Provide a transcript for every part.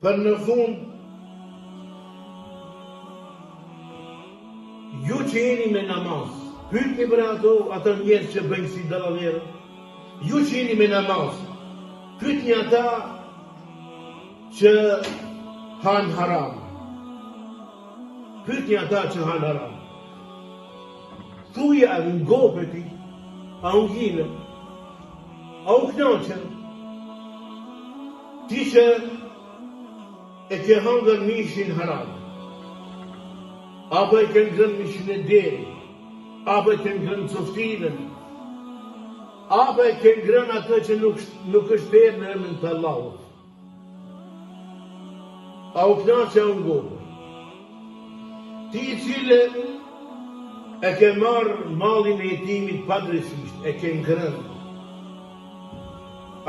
Për në fund, ju që jeni me namaz, pyetni për ato njerëz që bëjnë si dallaverë. Ju që jeni me namaz, pyetni ata që han haram. Pyetni ata që han haram. Thuja në gopë ti, a unë gjine, a unë knaqen, ti që e ke hangër mishin haram, apo e ke ngrënë mishin e deri, apo e ke ngrënë coftinën, apo e ke ngrënë atë që nuk është derë në emrin të Allahut. A u knaqe a unë gopë. Ti i cile e ke marrë mallin e jetimit padrejtisht, e ke ngrënë.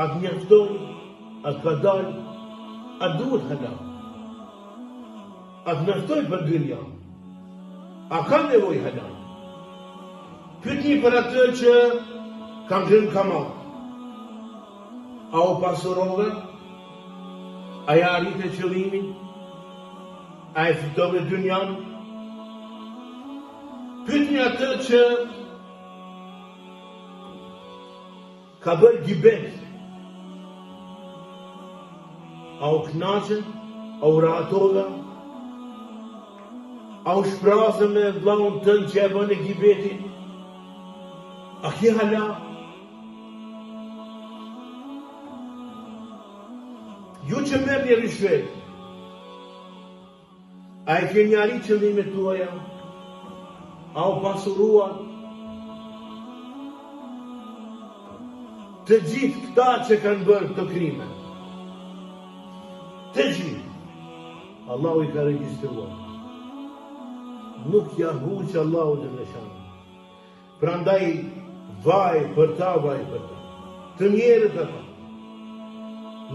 Atë mjafton, atë ka dalë, atë duhet halal. Atë mjaftoj për dynja. A ka nevoj halal. Pyetni për atë që ka ngrënë kamat. A u pasurove? A ja arrite qëllimin? A e fitove dynjan? Pyetni atë që ka bërë gjibet. A u knaqen? A u rahatove? A u shprazë me vllaun tënë që e bën e gjibetin? A ki hala? Ju që merr një rishvet, a e keni arrit qëllimet tuaja? A u pasuruan? Të gjithë këta që kanë bërë të krime, të gjithë, Allahu i ka regjistruar. Nuk ja huqë Allahu dhe në shanë. Prandaj, vaj për ta, të njerët ata.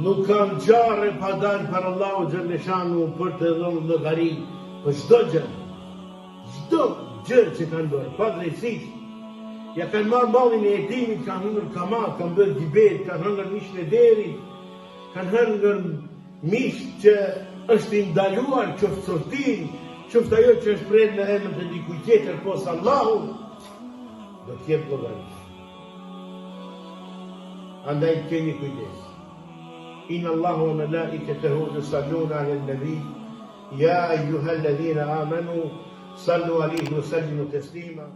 Nuk kanë gjarë pa dalë për Allahu dhe në shanë për të dhënë llogari për çdo gjë. Çdo gjë që kanë bërë, pa drejtësisht. Ja kanë marrë mallin e jetimit, kanë hëngër kamat, kanë bërë gjibet, kanë hëngër mishin e derit, kanë hëngër mish që është i ndaluar, qoftë sortin, qoftë ajo që është prerë në emër të dikujt tjetër posa Allahut, do të jep llogari. Andaj keni kujdes. Inna Allahu wa malaikatahu yusalluna 'alan nabi ya ayyuhalladhina amanu sallu alayhi wa sallimu taslima.